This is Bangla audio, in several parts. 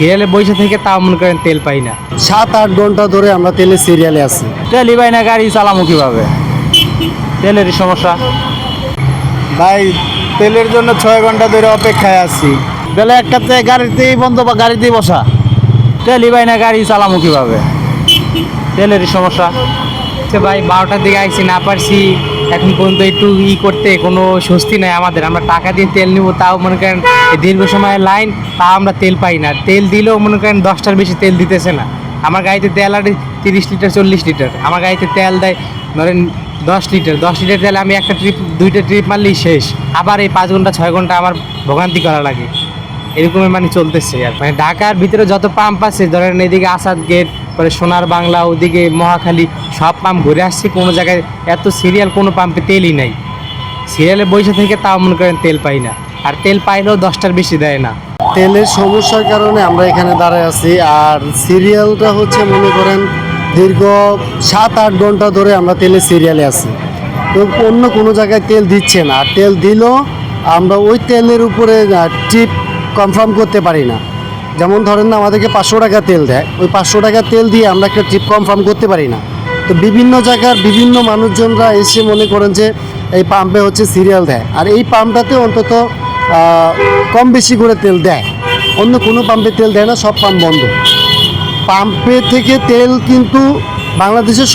সিরিয়ালে বসে থেকে তাও মনে করেন তেল পাই না। 7-8 ঘন্টা ধরে আমরা তেলের সিরিয়ালে আছি। তেলই পাই না, গাড়ি চালামো কীভাবে? তেলেরই সমস্যা ভাই তেলের জন্য 6 ঘন্টা ধরে অপেক্ষায় আছি। বেলা একটাতে গাড়িতেই বন্ধ বা গাড়িতেই বসা, তেলই পাই না, গাড়ি চালামো কীভাবে? তেলেরই সমস্যা। ভাই 12টার দিকে আইছি, না পারছি এখন পর্যন্ত একটু করতে কোনো স্বস্তি নাই আমাদের। আমরা টাকা দিয়ে তেল নিব, তাও মনে করেন দীর্ঘ সময়ের লাইন, তাও আমরা তেল পাই না। তেল দিলেও মনে করেন 10টার বেশি তেল দিতেছে না। আমার গাড়িতে তেল আর 30 লিটার 40 লিটার, আমার গাড়িতে তেল দেয় ধরেন 10 লিটার। 10 লিটার তেলে আমি একটা ট্রিপ 2টা ট্রিপ মারলেই শেষ। আবার এই 5 ঘন্টা 6 ঘন্টা আমার ভোগান্তি করা লাগে, এরকমই মানে চলতেছে। আর মানে ঢাকার ভিতরে যত পাম্প আছে, ধরেন এদিকে আসাদ গেট, পরে সোনার বাংলা, ওদিকে মহাখালী, সব পাম্প ঘুরে আসছি, কোনো জায়গায় এত সিরিয়াল কোনো পাম্পে তেলই নাই। সিরিয়ালে বসে থেকে তাও মনে করেন তেল পাই না, আর তেল পাইলেও 10টার বেশি দেয় না। তেলের সমস্যার কারণে আমরা এখানে দাঁড়ায় আছি। আর সিরিয়ালটা হচ্ছে মনে করেন দীর্ঘ 7-8 ঘন্টা ধরে আমরা তেলের সিরিয়ালে আছি। তো অন্য কোনো জায়গায় তেল দিচ্ছে না, আর তেল দিলেও আমরা ওই তেলের উপরে ট্রিপ কনফার্ম করতে পারি না। যেমন ধরেন না, আমাদেরকে 500 টাকা তেল দেয়, ওই 500 টাকা তেল দিয়ে আমরা একটা ট্রিপ কনফার্ম করতে পারি না। তো বিভিন্ন জায়গার বিভিন্ন মানুষজনরা এসে মনে করেন যে এই পাম্পে হচ্ছে সিরিয়াল দেয়, আর এই পাম্পটাতে অন্তত কম বেশি করে তেল দেয়। অন্য কোনো পাম্পে তেল দেয় না, সব পাম্প বন্ধ। পাম্পে থেকে তেল কিন্তু বাংলাদেশের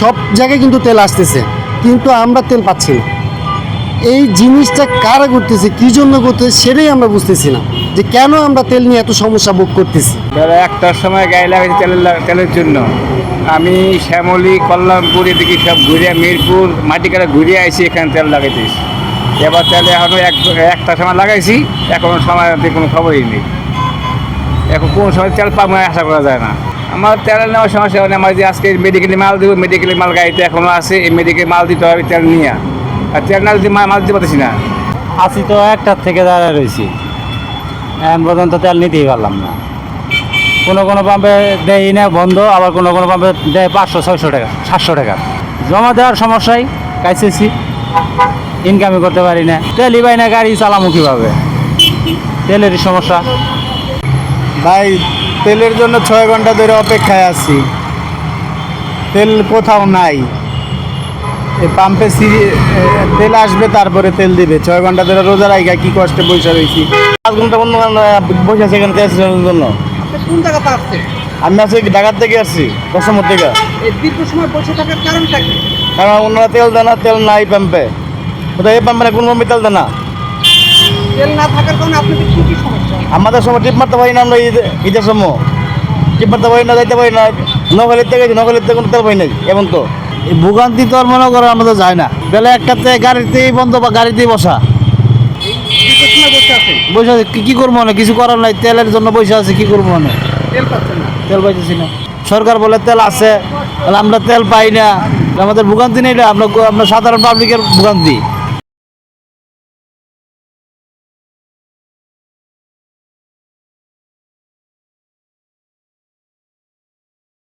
সব জায়গায় কিন্তু তেল আসতেছে, কিন্তু আমরা তেল পাচ্ছি না। এই জিনিসটা কারা করতেছে, কী জন্য করতেছে, সেটাই আমরা বুঝতেছি না, যে কেন আমরা তেল নিয়ে এত সমস্যা ভোগ করতেছি। বেলা 1টার সময় গাড়ি লাগাইছি তেলের জন্য। আমি শ্যামলী, কল্যাণপুর এদিকে সব ঘুরে, মিরপুর, মাটিকাটা ঘুরে আইছি, এখানে তেল লাগাইতেছি। এবার তেল এখনও 1টার সময় লাগাইছি, এখনও সময় কোনো খবরই নেই। এখন কোন সময় তেল পাবো আশা করা যায় না। আমার তেল নেওয়ার সমস্যা মানে আমার যে আজকে মেডিকেলে মাল দেবো, মেডিকেলে মাল গাড়িতে এখনও আছে, এই মেডিকেল মাল দিতে হবে তেল নিয়ে। আর তেল না যদি মাল দিতে পারতেছি না। আসি তো 1টার থেকে দাঁড়ায় রয়েছি, এখন পর্যন্ত তেল নিতেই পারলাম না। কোনো কোনো পাম্পে দেয় না, বন্ধ, আবার কোনো কোনো পাম্পে দেয় 500-600 টাকা, 700 টাকা। জমা দেওয়ার সমস্যায় কাইছেছি, ইনকামই করতে পারি না। তেলই পাই না, গাড়ি চালামো কীভাবে? তেলেরই সমস্যা। ভাই তেলের জন্য 6 ঘন্টা ধরে অপেক্ষায় আছি, তেল কোথাও নাই। এই পাম্পে তেল আসবে, তারপরে তেল দিবে। 6 ঘন্টা ধরে রোজা রাখা কি কষ্টে বসে রয়েছি। 5 ঘন্টা বন্ধ বসে আছে এখানে তেল জন্য। কোন জায়গাতে আসছে? আমি আছি ঢাকার থেকে আসছি, কসমোর থেকে। এই দীর্ঘ সময় বসে থাকার কারণটা কি? কারণ ওনারা তেল দেয় না, তেল নাই পাম্পে। কোথায় এই পাম্পে কোন পাম্পে তেল দেয় না। তেল না থাকার কারণে আপনাদের কি কি সমস্যা? আমাদের সময় টিপ মারতে পারি না, আমরা ঈদের সময় টিপ মারতে পারি না, যাইতে পারি না। নখালির থেকে কোনো তেল পাই নাই এমন তো। এই ভোগান্তি তো আর মনে করো আমরা তো যাই না। বেলা একটাতে গাড়িতেই বন্ধ বা গাড়িতেই বসা, দীর্ঘ সময় বসে আছেন, বসে আছে, কি করবো না, কিছু করার নাই। তেলের জন্য বসে আছে, কি করবো না, তেল পাচ্ছেন না। তেল পাইতেছি না। সরকার বলে তেল আছে, তাহলে আমরা তেল পাই না। আমাদের ভোগান্তি নেই, আমরা সাধারণ পাবলিকের ভোগান্তি।